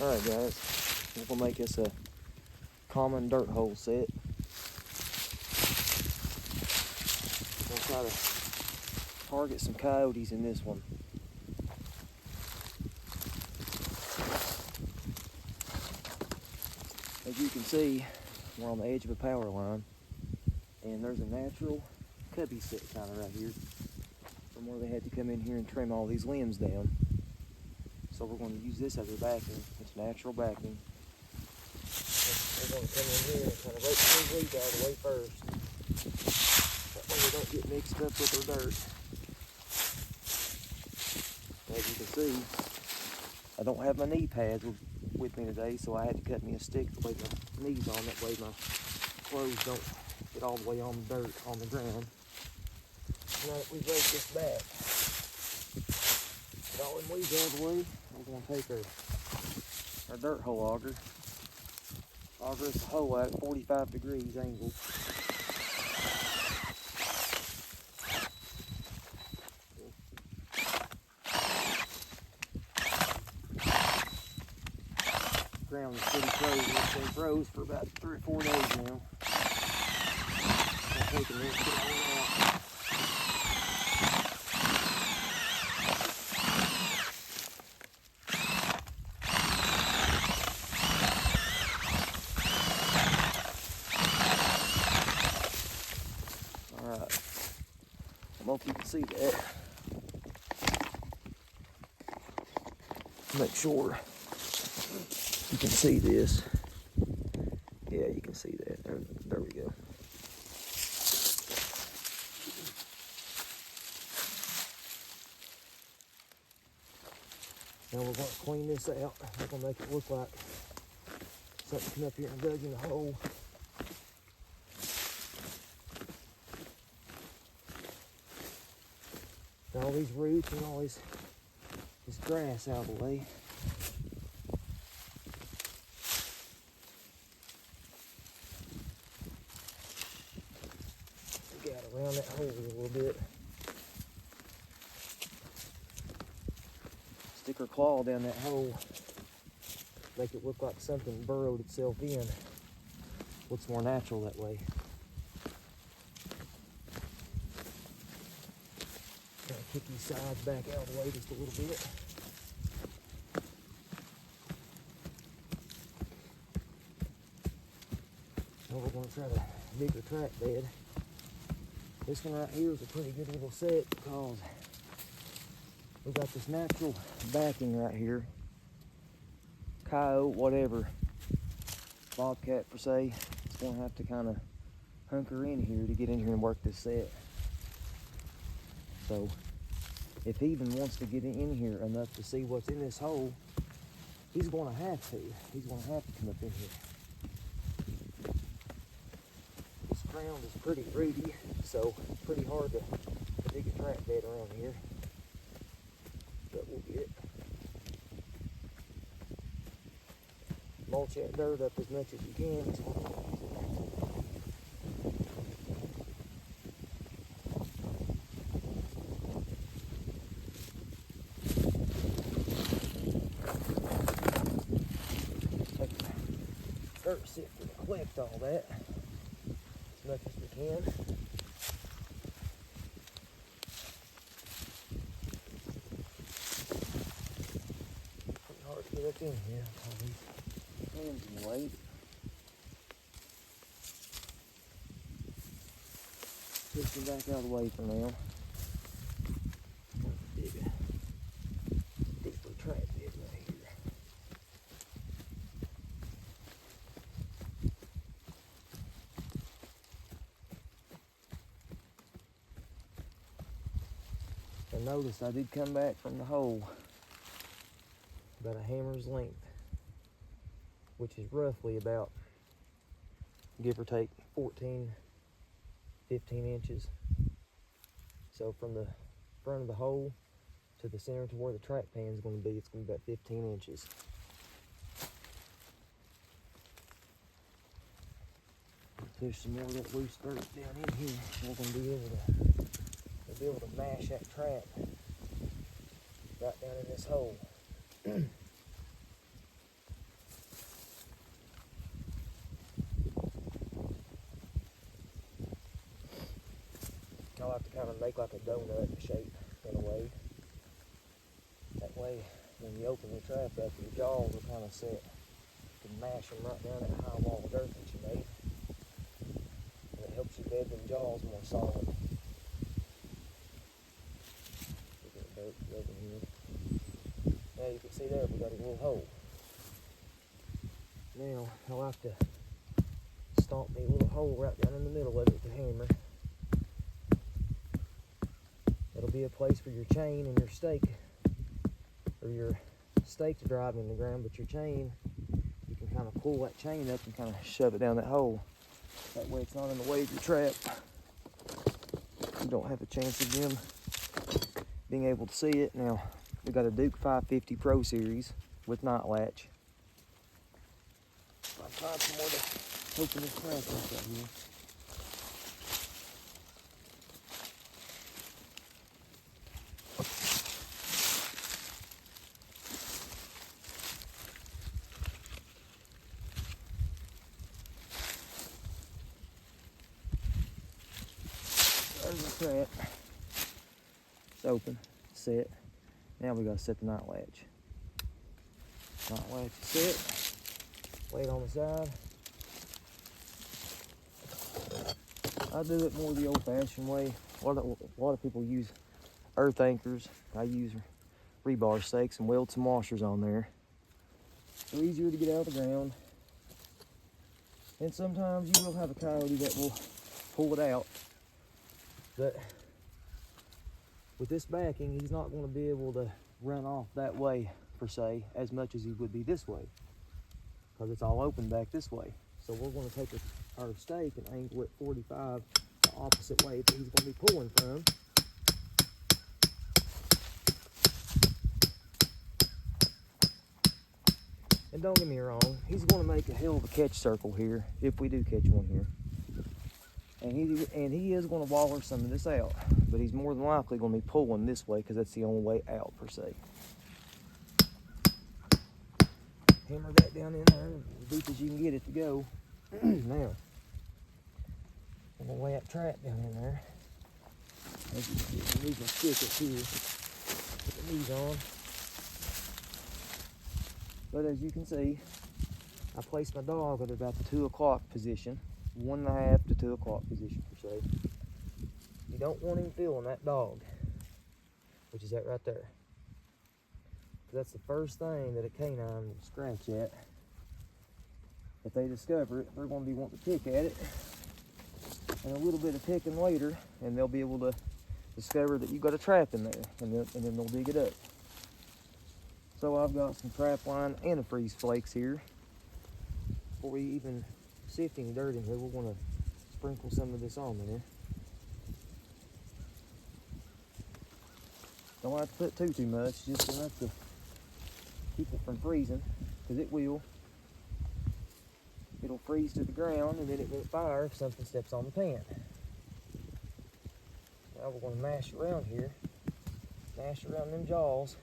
Alright guys, we're going to make us a common dirt hole set. We'll try to target some coyotes in this one. As you can see, we're on the edge of a power line, and there's a natural cubby set kind of right here from where they had to come in here and trim all these limbs down. So we're going to use this as our backing. It's natural backing. We're going to come in here and kind of rake these leaves out of the way first. That way they don't get mixed up with our dirt. As you can see, I don't have my knee pads with me today, so I had to cut me a stick to lay my knees on. That way my clothes don't get all the way on the dirt on the ground. Now that we've raked this back, get all them weeds out of the way, we're going to take our dirt hole auger this hole at 45 degrees angle. Ground is pretty frozen. It's been froze for about 3 or 4 days now. I'll take a minute to get it out. Alright, I don't know if you can see that. Make sure you can see this. Yeah, you can see that. There we go. Now we're going to clean this out. We're going to make it look like something come up here and dug in the hole. All these roots and all this grass out of the way. We got around that hole a little bit. Stick our claw down that hole. Make it look like something burrowed itself in. Looks more natural that way. Kick these sides back out of the way just a little bit. Now we're going to try to dig the track bed. This one right here is a pretty good little set because we got this natural backing right here. Coyote, whatever, bobcat per se, it's going to have to kind of hunker in here to get in here and work this set. So if he even wants to get in here enough to see what's in this hole, he's going to have to. He's going to have to come up in here. This ground is pretty rooty, so it's pretty hard to dig a track bed around here. But we'll get it. Mulch that dirt up as much as you can. Dirt sifter to collect all that as much as we can. Pretty hard to get up in here. All these hands in the way. Push them back out of the way for now. Dig a deeper track bed right here. Notice I did come back from the hole about a hammer's length, which is roughly about, give or take, 14, 15 inches. So from the front of the hole to the center to where the track pan is going to be, it's going to be about 15 inches. Push some more of that loose dirt down in here. We're going to be able to mash that track right down in this hole. I'll have to kind of make like a donut shape in a way. That way, when you open your trap up, your jaws will kind of set. You can mash them right down that high wall of dirt that you made. And it helps you bed them jaws more solid. Look at the dirt over here. Now you can see there we got a little hole. Now I'll have to stomp me a little hole right down in the middle of it with the hammer. It'll be a place for your chain and your stake, or your stake to drive in the ground, but your chain, you can kind of pull that chain up and kind of shove it down that hole. That way it's not in the way of your trap. You don't have a chance of them being able to see it. Now, we got a Duke 550 Pro Series with night latch. I'll find some more to open this trap up right here. There's the trap. It's open, set. Now we gotta set the night latch. Night latch is set. Lay it on the side. I do it more the old-fashioned way. A lot of people use earth anchors. I use rebar stakes and weld some washers on there. They're easier to get out of the ground. And sometimes you will have a coyote that will pull it out. But with this backing, he's not going to be able to run off that way, per se, as much as he would be this way, because it's all open back this way. So we're going to take our stake and angle it 45 the opposite way that he's going to be pulling from. And don't get me wrong, he's going to make a hell of a catch circle here, if we do catch one here. And he is going to waller some of this out, but he's more than likely going to be pulling this way because that's the only way out, per se. Hammer that down in there as deep as you can get it to go. Now, I'm going to lay that trap down in there. As you can see, leave my stick up here. Put the knees on. But as you can see, I placed my dog at about the 2 o'clock position. 1.5 to 2 o'clock position, per se. You don't want him feeling that dog, which is that right there. That's the first thing that a canine will scratch at. If they discover it, they're going to be wanting to pick at it. And a little bit of picking later, and they'll be able to discover that you've got a trap in there, and then they'll dig it up. So I've got some trap line and a freeze flakes here. Before we even sift any dirt in here, we're going to sprinkle some of this on there. Don't have to put too much, just enough to keep it from freezing, because it will. It'll freeze to the ground, and then it won't fire if something steps on the pan. Now we're going to mash around here, mash around them jaws.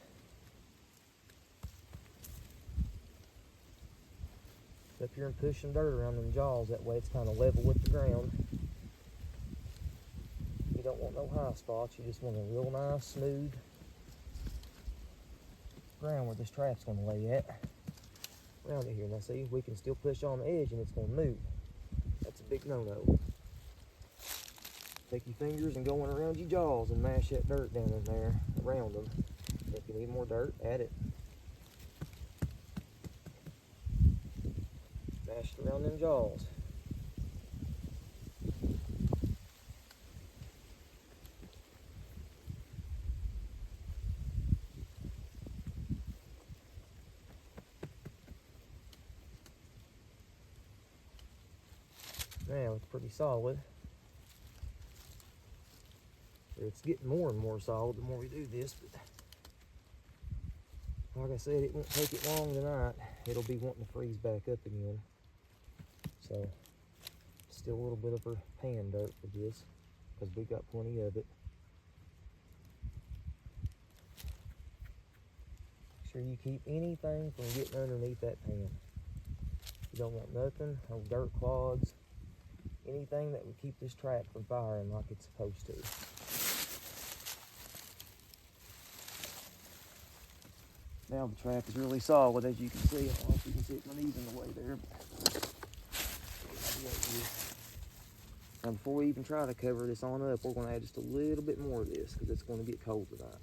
Up here and push some dirt around them jaws, that way it's kind of level with the ground. You don't want no high spots, you just want a real nice, smooth ground where this trap's going to lay at. Around it here. Now see, we can still push on the edge and it's going to move. That's a big no-no. Take your fingers and go in around your jaws and mash that dirt down in there around them. If you need more dirt, add it. Mash it around them jaws. Now it's pretty solid. It's getting more and more solid the more we do this, but like I said, it won't take it long tonight. It'll be wanting to freeze back up again. So still a little bit of our pan dirt for this, because we got plenty of it. Make sure you keep anything from getting underneath that pan. You don't want nothing, no dirt clods, anything that would keep this trap from firing like it's supposed to. Now the trap is really solid, as you can see. I don't know if you can see my knees in the way there. Now before we even try to cover this on up, we're going to add just a little bit more of this because it's going to get cold tonight.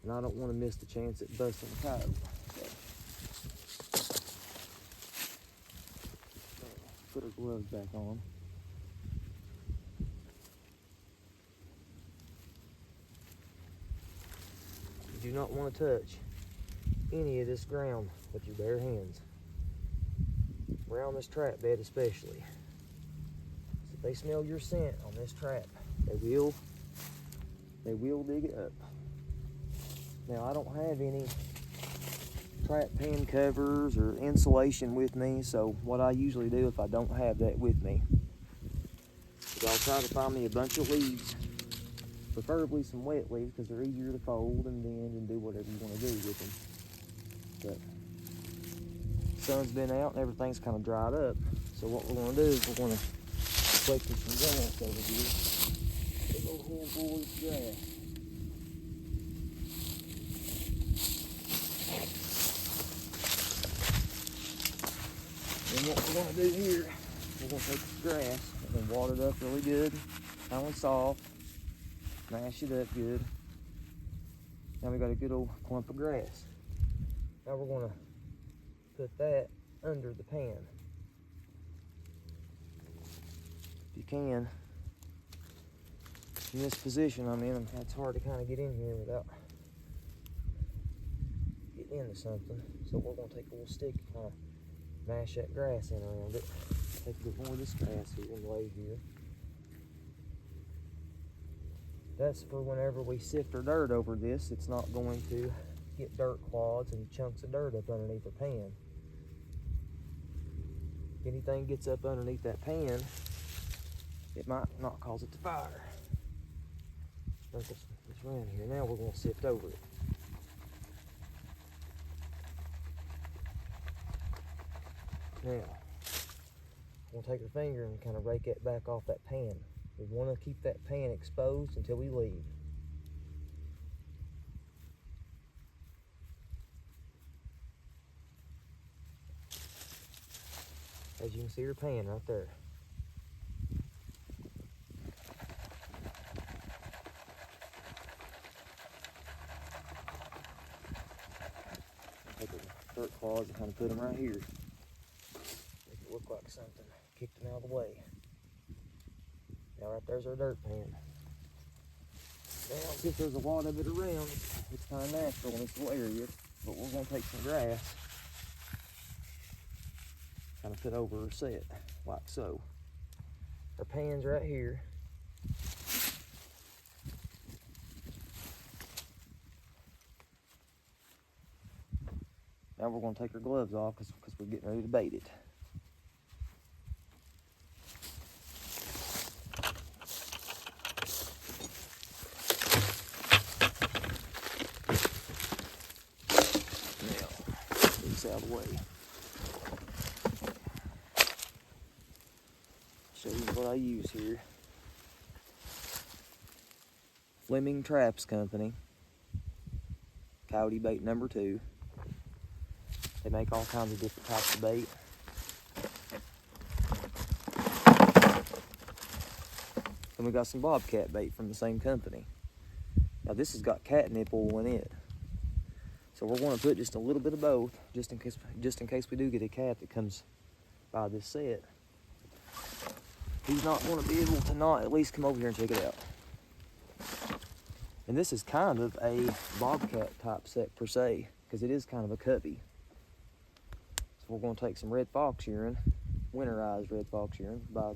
And I don't want to miss the chance at busting the coyote. So, put our gloves back on. You do not want to touch any of this ground with your bare hands. Around this trap bed especially. So if they smell your scent on this trap, they will dig it up. Now I don't have any trap pen covers or insulation with me, so what I usually do if I don't have that with me is I'll try to find me a bunch of leaves, preferably some wet leaves because they're easier to fold and bend and do whatever you want to do with them. But the sun's been out and everything's kind of dried up, so what we're going to do is we're going to collect some grass over here. A little handful of grass. And what we're going to do here, we're going to take the grass and water it up really good, kind of soft, mash it up good. Now we got a good old clump of grass. Now we're going to put that under the pan. If you can, in this position I'm in, it's hard to kind of get in here without getting into something. So we're going to take a little stick and kind of mash that grass in around it. Take a bit more of this grass here and lay here. That's for whenever we sift our dirt over this, it's not going to get dirt clods and chunks of dirt up underneath the pan. If anything gets up underneath that pan, it might not cause it to fire. Sprinkle this around here. Now we're going to sift over it. Now, we'll take our finger and kind of rake it back off that pan. We want to keep that pan exposed until we leave. As you can see, your pan right there. Take the dirt clods and kind of put them right here. Make it look like something. Kick them out of the way. Now right there's our dirt pan. Now since there's a lot of it around, it's kind of natural in this little area, but we're going to take some grass, kind of put over our set, like so. Our pan's right here. Now we're going to take our gloves off because we're getting ready to bait it. Out of the way. Show you what I use here. Fleming Traps Company. Coyote bait number 2. They make all kinds of different types of bait. And we got some bobcat bait from the same company. Now this has got catnip oil in it. So we're going to put just a little bit of both, just in case we do get a cat that comes by this set. He's not going to be able to not at least come over here and check it out. And this is kind of a bobcat type set per se, because it is kind of a cubby. So we're going to take some red fox urine, winterized red fox urine by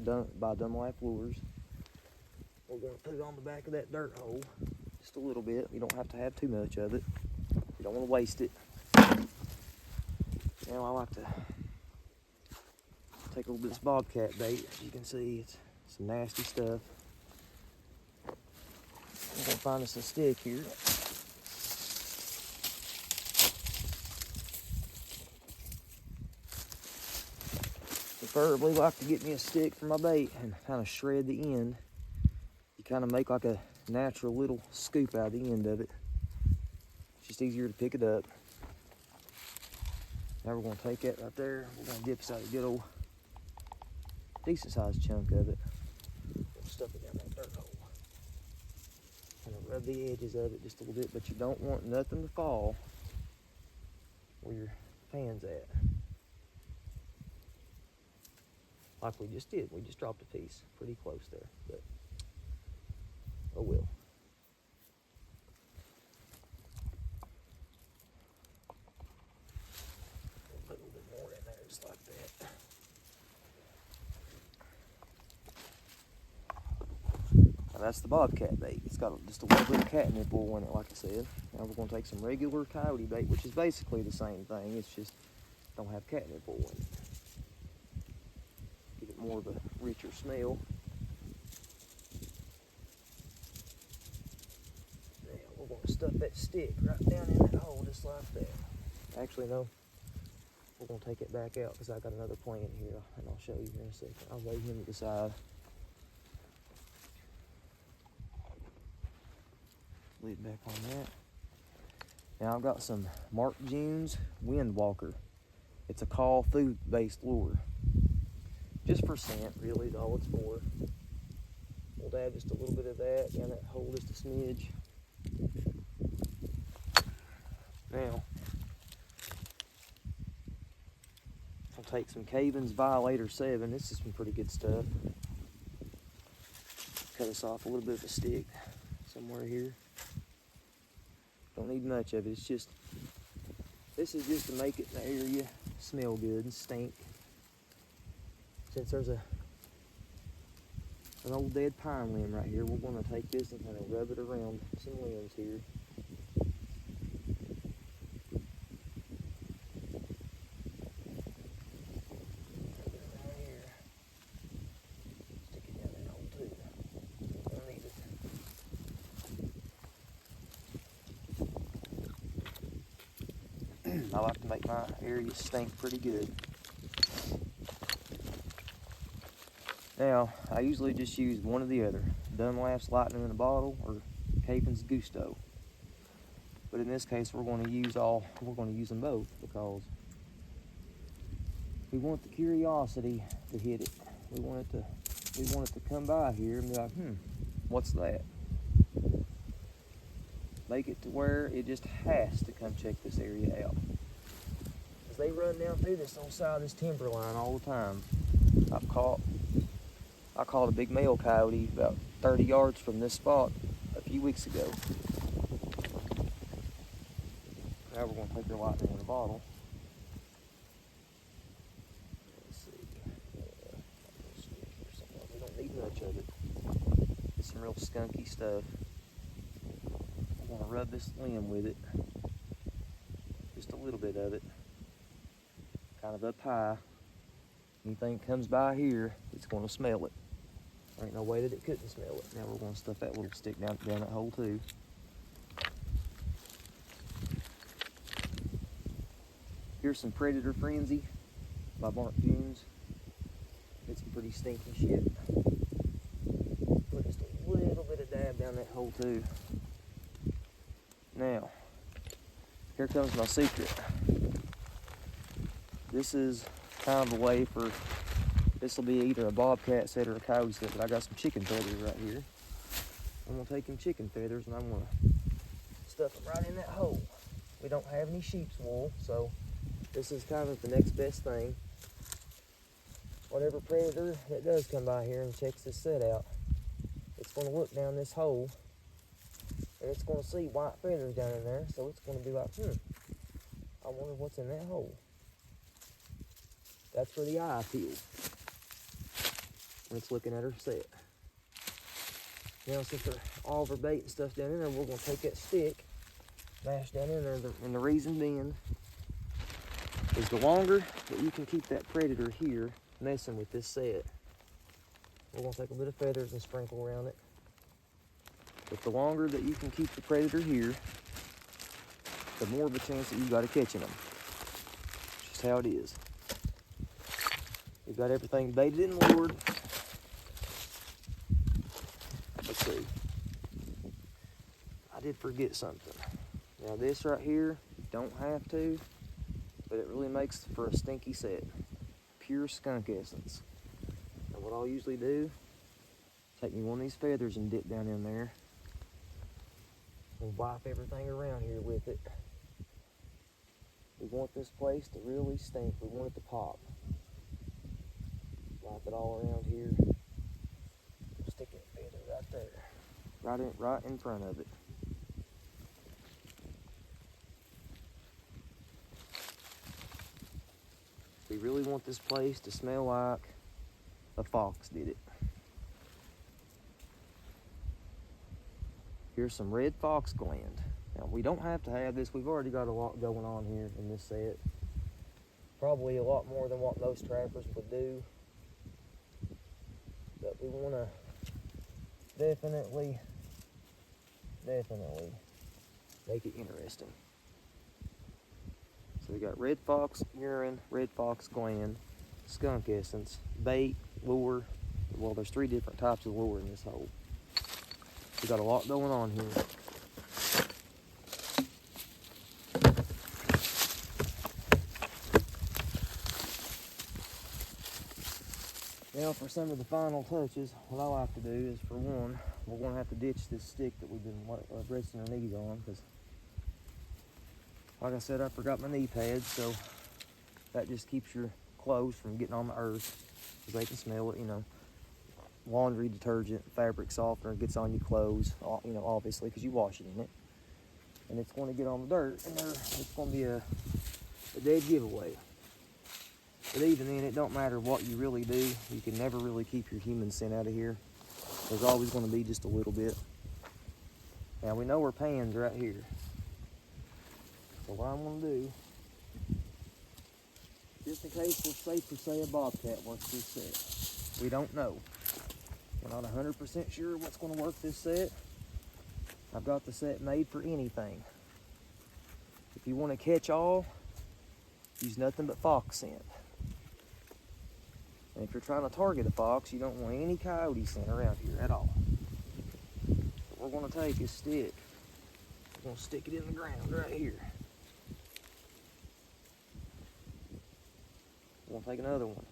Dunlap Lures. We're going to put it on the back of that dirt hole, just a little bit. You don't have to have too much of it. You don't want to waste it. Now I like to take a little bit of this bobcat bait. As you can see, it's some nasty stuff. I'm going to find us a stick here. Stick preferably like to get me a stick for my bait and kind of shred the end. You kind of make like a natural little scoop out of the end of it. It's just easier to pick it up. Now we're going to take that right there. We're going to dip inside a good old decent sized chunk of it. We'll stuff it down that dirt hole. Kind of rub the edges of it just a little bit, but you don't want nothing to fall where your pan's at. Like we just did. We just dropped a piece pretty close there, but oh well. Put a little bit more in there, just like that. Now that's the bobcat bait. It's got just a little bit of catnip oil in it, like I said. Now we're going to take some regular coyote bait, which is basically the same thing. It's just don't have catnip oil in it. Give it more of a richer smell. Now we're going to stuff that stick right down in that hole just like that. Actually, no. We're going to take it back out because I got another plan here, and I'll show you here in a second. I'll lay him to the side. Lid back on that. Now I've got some Mark June's Windwalker. It's a call food-based lure. Just for scent, really, is all it's for. We'll dab just a little bit of that down that hole, just a smidge. Now, I'll take some Caven's Violator 7. This is some pretty good stuff. Cut us off a little bit of a stick somewhere here. Don't need much of it. This is just to make it in the area smell good and stink. Since there's an old dead pine limb right here, we're going to take this and kind of rub it around some limbs here. Stick it down that hole too. Don't need it. I like to make my area stink pretty good. Now, I usually just use one or the other. Dunlap's Lightning in a Bottle or Caven's Gusto. But in this case, we're going to use them both because we want the curiosity to hit it. We want it to come by here and be like, what's that? Make it to where it just has to come check this area out. As they run down through this on the side of this timber line all the time. I caught a big male coyote about 30 yards from this spot a few weeks ago. Now we're going to take our Lightning in a Bottle. Let's see. We don't need much of it. It's some real skunky stuff. I'm going to rub this limb with it. Just a little bit of it. Kind of up high. Anything that comes by here, it's going to smell it. There ain't no way that it couldn't smell it. Now we're going to stuff that little stick down that hole too. Here's some Predator Frenzy by Mark June's. It's some pretty stinky shit. Put just a little bit of dab down that hole too. Now, here comes my secret. This is kind of a way for, this will be either a bobcat set or a coyote set, but I got some chicken feathers right here. I'm gonna take them chicken feathers and I'm gonna stuff them right in that hole. We don't have any sheep's wool, so this is kind of the next best thing. Whatever predator that does come by here and checks this set out, it's gonna look down this hole and it's gonna see white feathers down in there, so it's gonna be like, I wonder what's in that hole. That's where the eye peels when it's looking at her set. Now, since all of our bait and stuff down in there, we're going to take that stick, mash down in there, and the reason being is the longer that you can keep that predator here messing with this set, we're going to take a bit of feathers and sprinkle around it. But the longer that you can keep the predator here, the more of a chance that you've got of catching them. It's just how it is. We've got everything baited and lured. Let's see. I did forget something. Now this right here, you don't have to, but it really makes for a stinky set. Pure skunk essence. And what I'll usually do, take me one of these feathers and dip down in there. We'll wipe everything around here with it. We want this place to really stink. We want it to pop. Wipe it all around here. Stick that feather right there. Right in front of it. We really want this place to smell like a fox did it. Here's some red fox gland. Now we don't have to have this. We've already got a lot going on here in this set. Probably a lot more than what most trappers would do. But we want to definitely make it interesting. So we got red fox urine, red fox gland, skunk essence, bait, lure. Well, there's 3 different types of lure in this hole. We got a lot going on here. Now for some of the final touches, what I like to do is, for one, we're going to have to ditch this stick that we've been resting our knees on, because like I said, I forgot my knee pads, so that just keeps your clothes from getting on the earth, because they can smell it, you know. Laundry detergent, fabric softener gets on your clothes, you know, obviously, because you wash it in it. And it's going to get on the dirt, and it's going to be a dead giveaway. But even then, it don't matter what you really do. You can never really keep your human scent out of here. There's always going to be just a little bit. Now, we know our pan's right here. So what I'm going to do, just in case we're safe to say a bobcat works this set. We don't know. We're not 100% sure what's going to work this set. I've got the set made for anything. If you want to catch all, use nothing but fox scent. And if you're trying to target a fox, you don't want any coyote scent around here at all. What we're going to take is stick. We're going to stick it in the ground right here. We're going to take another one.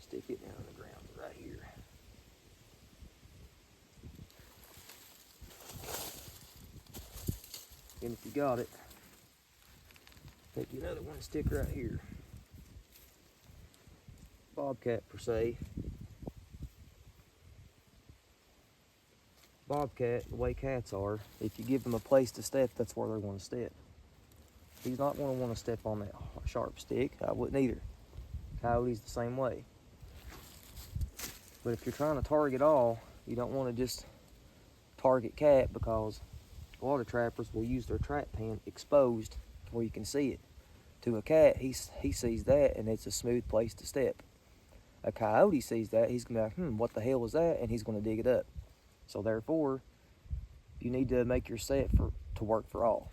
Stick it down in the ground right here. And if you got it, take another one and stick right here. Bobcat per se. Bobcat, the way cats are, if you give them a place to step, that's where they're going to step. He's not going to want to step on that sharp stick. I wouldn't either. Coyote's the same way. But if you're trying to target all, you don't want to just target cat, because a lot of trappers will use their trap pan exposed where you can see it. To a cat, he sees that and it's a smooth place to step. A coyote sees that, he's going to be like, what the hell is that? And he's going to dig it up. So therefore, you need to make your set to work for all.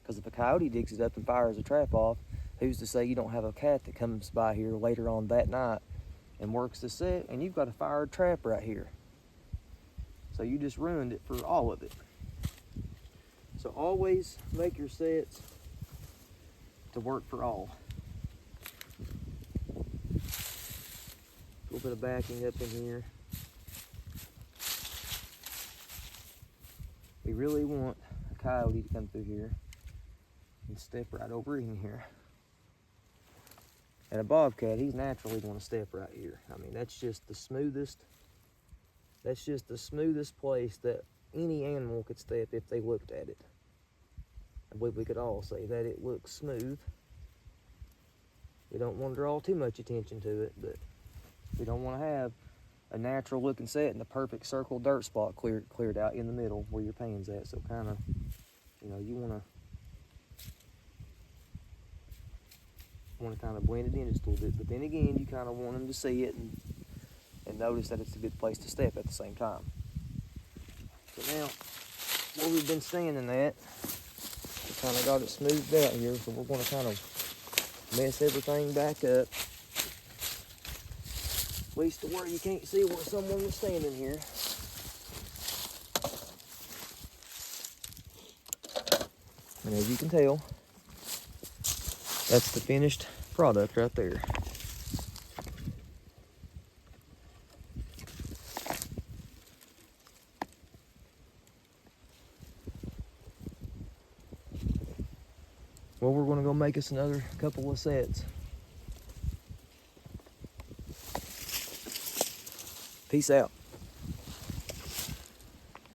Because if a coyote digs it up and fires a trap off, who's to say you don't have a cat that comes by here later on that night and works the set, and you've got a fired trap right here. So you just ruined it for all of it. So always make your sets to work for all. A little bit of backing up in here. We really want a coyote to come through here and step right over in here. And a bobcat, he's naturally going to step right here. I mean, that's just the smoothest place that any animal could step if they looked at it. I believe we could all say that it looks smooth. We don't want to draw too much attention to it, but we don't want to have a natural looking set in the perfect circle dirt spot cleared out in the middle where your pan's at. So kind of, you want to kind of blend it in just a little bit. But then again, you kind of want them to see it and notice that it's a good place to step at the same time. So now, where we've been standing at, we kind of got it smoothed out here, so we're going to kind of mess everything back up. At least to where you can't see where someone was standing here. And as you can tell, that's the finished product right there. Well, we're gonna go make us another couple of sets. Peace out.